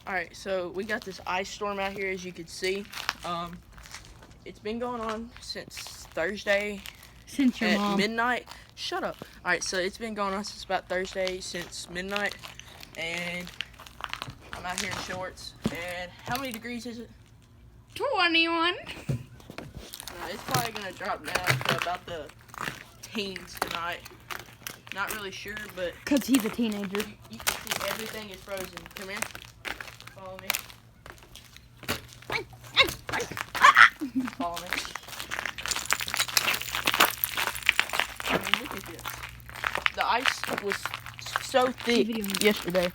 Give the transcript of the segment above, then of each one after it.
Alright, so we got this ice storm out here, as you can see. It's been going on since Thursday Since your at mom. midnight. Shut up. Alright, so it's been going on since about Thursday, since midnight. And I'm out here in shorts. And how many degrees is it? 21. It's probably going to drop down to about the teens tonight. Not really sure, but Because he's a teenager. you can see everything is frozen. Come here. Follow me. Follow me. I mean, look at this. The ice was so thick yesterday.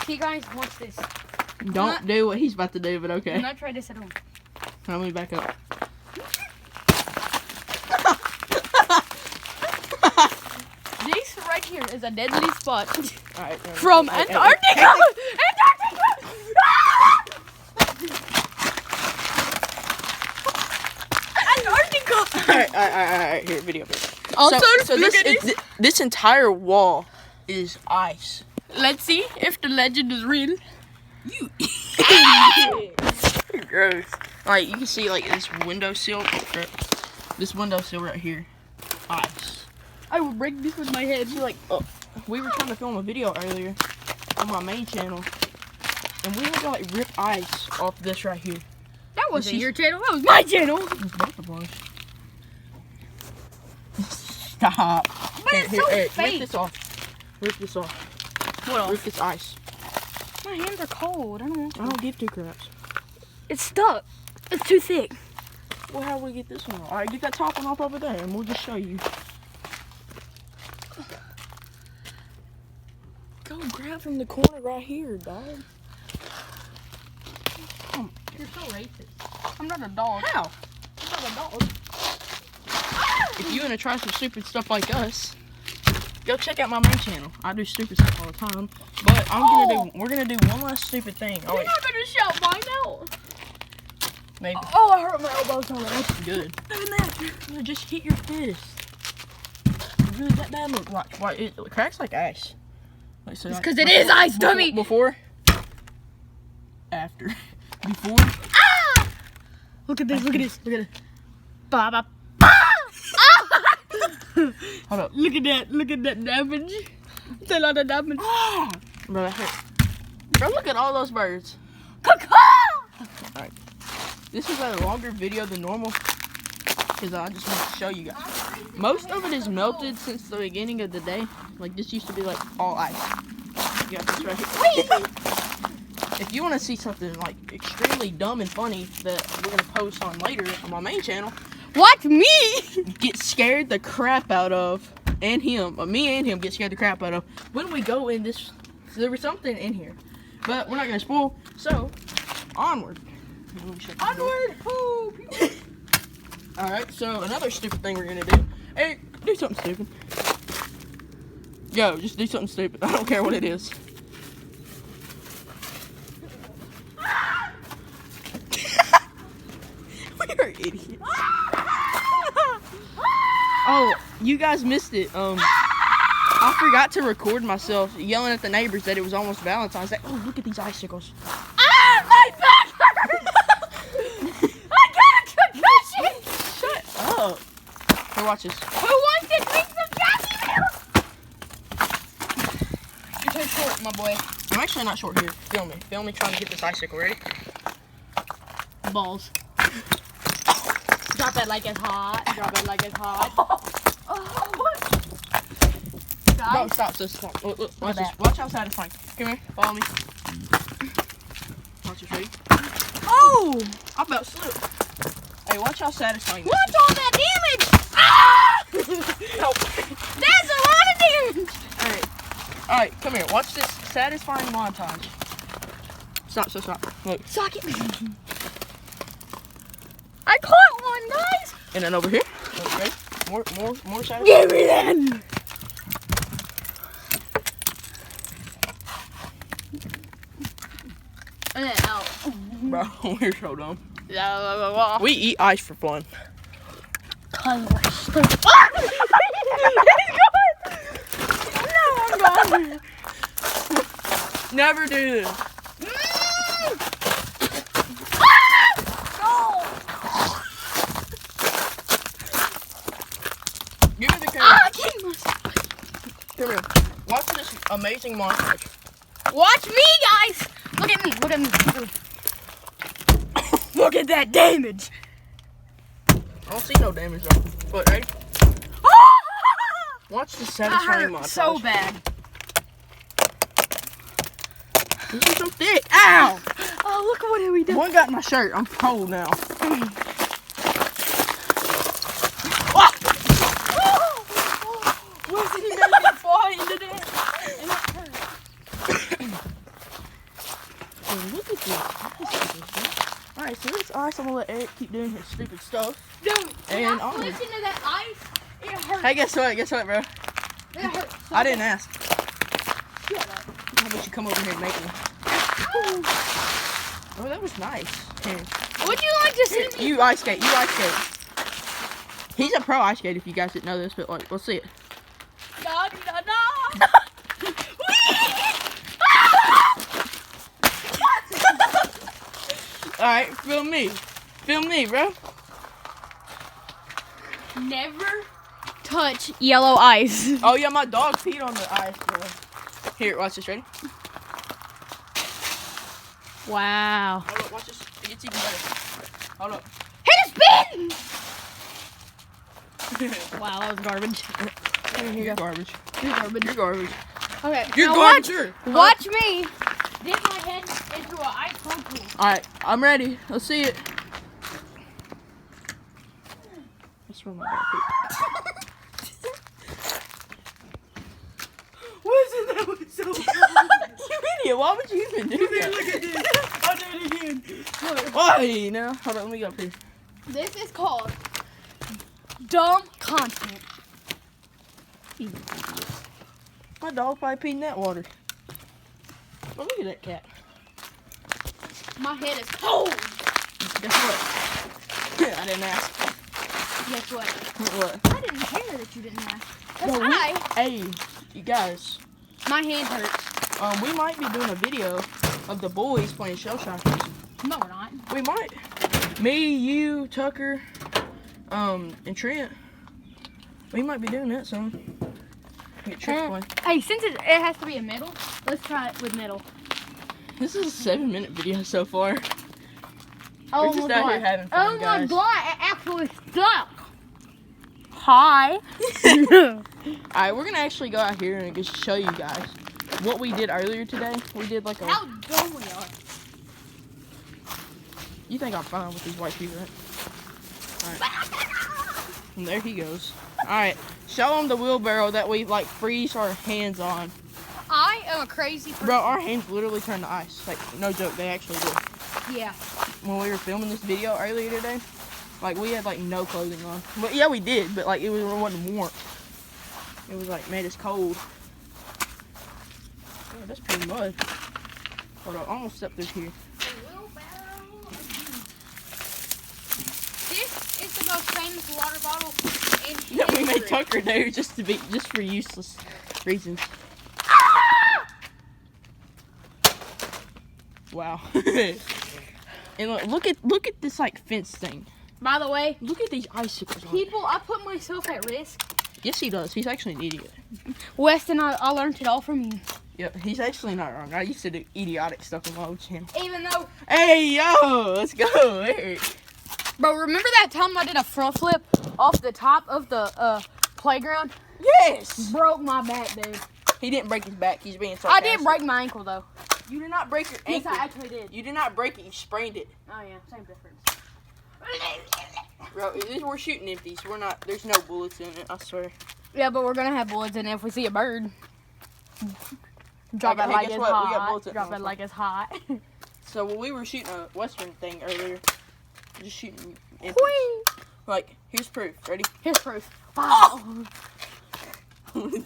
See, guys, watch this. Don't do what he's about to do, but okay. Do not try this at home. Let me back up. This right here is a deadly spot. Alright. From Antarctica! Antarctica! Alright, here, video. Also, so look at this. This entire wall is ice. Let's see if the legend is real. You gross. Alright, you can see like this windowsill. This windowsill right here. Ice. I will break this with my head. See, like, we were trying to film a video earlier on my main channel, and we had to like rip ice off this right here. That wasn't your channel, that was my channel. Both of ours. Stop. But it's so Eric, fake. Rip this off. Rip this off. What else? Rip this ice. My hands are cold. I don't want to. I don't give two craps. It's stuck. It's too thick. Well, how do we get this one off? Alright, get that top one off over there, and we'll just show you. Go grab from the corner right here, dog. You're so racist. I'm not a dog. How? I'm not a dog. If you want to try some stupid stuff like us, go check out my main channel. I do stupid stuff all the time. But we're gonna do one last stupid thing. Oh, You're wait, not gonna shout mine out. maybe. Oh, I hurt my elbows on it. Good. No, just hit your fist. It really that bad? Look, watch. It cracks like ice. Like, so It's because it is ice, dummy. Before. After. Before. Ah! Look at this. Look at this. Look at it. Ba ba. Hold up. Look at that. Look at that damage. It's a lot of damage. Bro, that hurt. Bro, look at all those birds. Alright. This is a longer video than normal because I just want to show you guys. Most of it is melted since the beginning of the day. Like, this used to be like all ice. You got this right here. If you want to see something like extremely dumb and funny that we're going to post on later on my main channel, Watch me. get scared the crap out of, and him, me and him get scared the crap out of when we go in this. So there was something in here, but we're not gonna spoil. So onward. Onward. All right. So another stupid thing we're gonna do. Hey, do something stupid. Go, just do something stupid. I don't care what it is. We're idiots. Oh, you guys missed it. I forgot to record myself yelling at the neighbors that it was almost Valentine's Day. Oh, look at these icicles. Ah, my back hurts. I got a concussion. Shut up. Here, watch this. Who wants to drink some Jackie Milk? You're too short, my boy. I'm actually not short here. Film me. Film me trying to get this icicle. Ready? Balls. Drop it like it's hot. Drop it like it's hot. No, stop. So stop. Look, watch this. Watch how satisfying. Come here. Follow me. Watch this. Ready? Oh! I about slipped. Hey, watch how satisfying. What's all that damage? Ah! Help. That's a lot of damage. All right. Come here. Watch this satisfying montage. Stop. So stop. Look. Suck it. I caught one, guys. And then over here. Look, ready? More satisfying. Give me that. Bro, we're so dumb. We eat ice for fun. Cause we're stupid. No, I'm gone. Never do this. Give me the camera. Come here. Watch this amazing montage. Watch me, guys. Look at me. Look at me. Look at that damage. I don't see no damage though. But ready? Watch the satisfying montage. So bad. This is so thick. Ow! Oh, look at what we done. One got in my shirt. I'm cold now. Look at this. Alright, so this ice, I'm gonna let Eric keep doing his stupid stuff. Dude, and I flipped into that ice. It hurts. Hey, guess what? Guess what, bro? It hurts. I didn't ask. Shut up. How about you come over here and make me? Oh, that was nice. Here. Would you like to see me? You ice skate. You ice skate. He's a pro ice skate if you guys didn't know this, but like, let's see it. Da, da, da. Alright, film me. Film me, bro. Never touch yellow ice. Oh, yeah, my dog peed on the ice, bro. Here, watch this. Ready? Wow. Hold up, watch this. It gets even better. Hold up. Hit a spin! Wow, that was garbage. You're garbage. You're garbage. You're garbage. Okay. You're now garbage. Watch me dip my head into an ice pool. Alright, I'm ready. Let's see it. That's where my dog peed. Wasn't that one so You idiot, why would you even do that? Look at this. I'll do it again. Why now? Hold on, let me go up here. This is called dumb content. My dog probably peed in that water. Oh, look at that cat. My head is cold. Guess what? I didn't ask. Guess what? What? I didn't care that you didn't ask. Cause No, hey, you guys. my hand hurts. We might be doing a video of the boys playing shell shockers. No, we're not. We might. Me, you, Tucker, and Trent. We might be doing that soon. Get Trent playing. Hey, since it has to be a metal, let's try it with metal. This is a 7-minute video so far. Oh We're just out here having fun, oh my guys. god, it actually stuck. Hi. Alright, we're gonna actually go out here and just show you guys what we did earlier today. We did like a. How dumb we are. You think I'm fine with these white people, right? Alright. And there he goes. Alright, show them the wheelbarrow that we like freeze our hands on. I am a crazy person. Bro, our hands literally turn to ice. Like, no joke, they actually do. Yeah. When we were filming this video earlier today, like we had like no clothing on. But yeah, we did, but like it wasn't warm. It was like made us cold. Oh, that's pretty mud. Hold on, I almost stepped through here. This is the most famous water bottle in That we made history. Tucker there just for useless reasons. Wow. And look at this like fence thing. By the way, Look at these icicles. on it. people, I put myself at risk. Yes, he does. He's actually an idiot. Weston, I learned it all from you. Yep, he's actually not wrong. I used to do idiotic stuff on my old channel. Even though, Hey, yo, let's go, Eric. bro, remember that time I did a front flip off the top of the playground? Yes. Broke my back, dude. He didn't break his back. He's being I sarcastic. did break my ankle, though. You did not break your Yes, ankle. I actually did. You did not break it. You sprained it. Oh, yeah, same difference. Bro, we're shooting empties. We're not. There's no bullets in it. I swear. Yeah, but we're going to have bullets in it if we see a bird. Drop Okay, it like guess it's what? We got hot. bullets in Drop it. it like it's hot. So when we were shooting a western thing earlier, just shooting empties. Whee! Like, here's proof. Ready? Here's proof. Wow.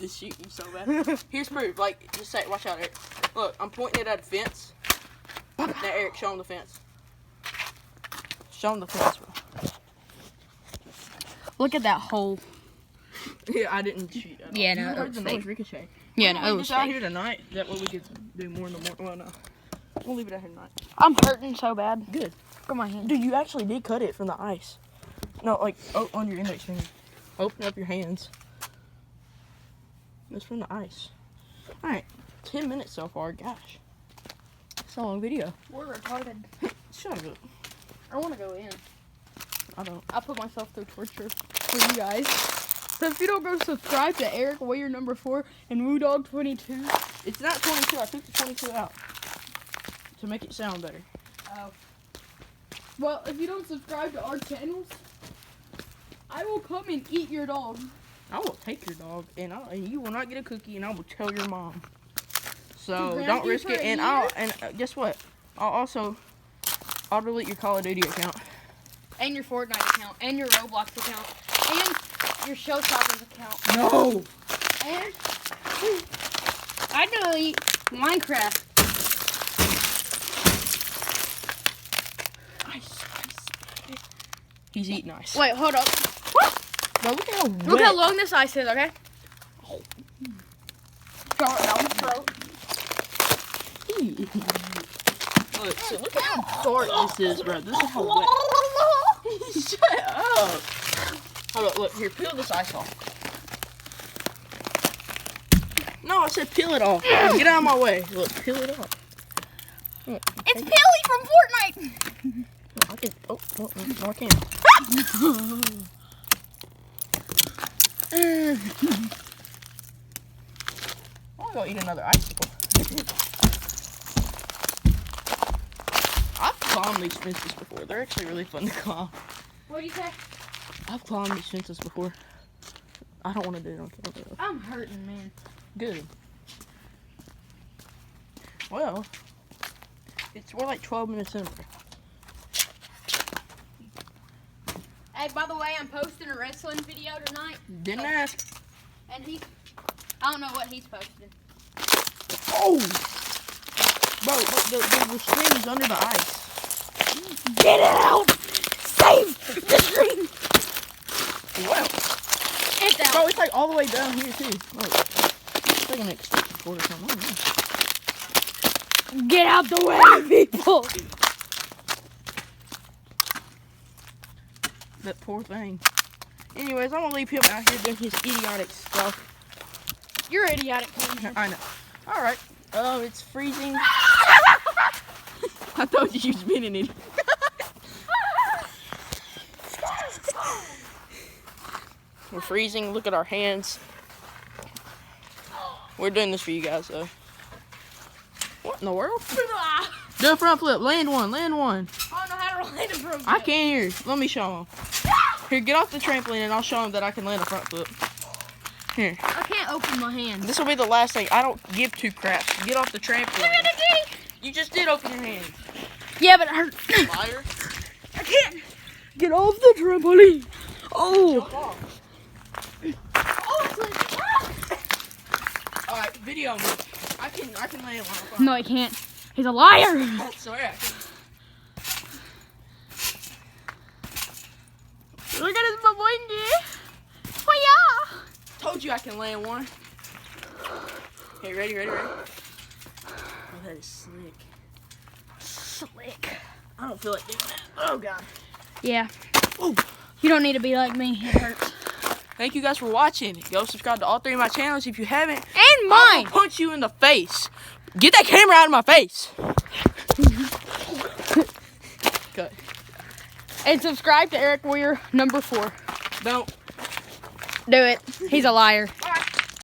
Just shooting so bad. Here's proof. Like, just say, watch out, Eric. Look, I'm pointing it at a fence. Now, Eric, show him the fence. Show him the fence, bro. Look at that hole. Yeah, I didn't shoot. Yeah, no, You heard it's the fake. noise ricochet. Yeah, no, no, it leave was this out fake. here tonight. That way we could do more in the morning. Well, no. We'll leave it out here tonight. I'm hurting so bad. Good. Look at my hand. Dude, you actually did cut it from the ice. No, like on your index finger. Open up your hands. It's from the ice. Alright, 10 minutes so far. Gosh. It's a long video. We're retarded. Shut up. I want to go in. I don't. I put myself through torture for you guys. So if you don't go subscribe to Eric Warrior number 4 and WooDog22. It's not 22. I took the 22 out to make it sound better. Oh. Well, if you don't subscribe to our channels, I will come and eat your dog. I will take your dog, and you will not get a cookie, and I will tell your mom. So ground don't you risk for it. a And year? guess what? I'll delete your Call of Duty account. And your Fortnite account. And your Roblox account. And your Showstoppers account. No. And I delete Minecraft. Ice. He's eating ice. Wait, hold up. Bro, look how wet. Look how long this ice is, okay? Throw it down his throat. Look, so look at how dark this is, bro. This is how wet. Shut up. Hold up, look, here, peel this ice off. No, I said peel it off. Get out of my way. Look, peel it off. Look, It's Pilly from Fortnite. I can, no, I can't. I'm gonna go eat another icicle. I've climbed these fences before. They're actually really fun to climb. What do you say? I've climbed these fences before. I don't want to do it on camera. I'm hurting, man. Good. Well, we're like 12 minutes in. Hey, by the way, I'm posting a wrestling video tonight. Didn't ask. And I don't know what he's posting. Oh! Bro, the screen is under the ice. Get it out! Save the screen! Well. It's out. Bro, it's like all the way down here, too. Look. It's like an extension cord or something. I don't know. Get out the way, people! That poor thing. Anyways, I'm gonna leave him out here doing his idiotic stuff. You're idiotic. I know. Alright. It's freezing. I told you was being an idiot. We're freezing. Look at our hands. We're doing this for you guys, though. What in the world? Do a front flip. Land one. Land one. I don't know how to land a front flip. I can't hear. Let me show him. Here, get off the trampoline and I'll show him that I can land a front flip. Here. I can't open my hands. This will be the last thing. I don't give two craps. Get off the trampoline. You just did open your hand. Yeah, but it hurt. Liar. I can't get off the trampoline. Oh. Oh, it's like, Alright, video me. I can land one. no, I can't. He's a liar. I swear I can. Look at his baboingy. Oh, yeah. Told you I can land one. Okay, ready? Oh, that is slick. Slick. I don't feel like doing that. Oh, God. Yeah. Ooh. You don't need to be like me. It hurts. Thank you guys for watching. Go subscribe to all 3 of my channels if you haven't. And I mine. will punch you in the face. Get that camera out of my face. Good. And subscribe to Eric Warrior number 4. Don't. Do it. He's a liar.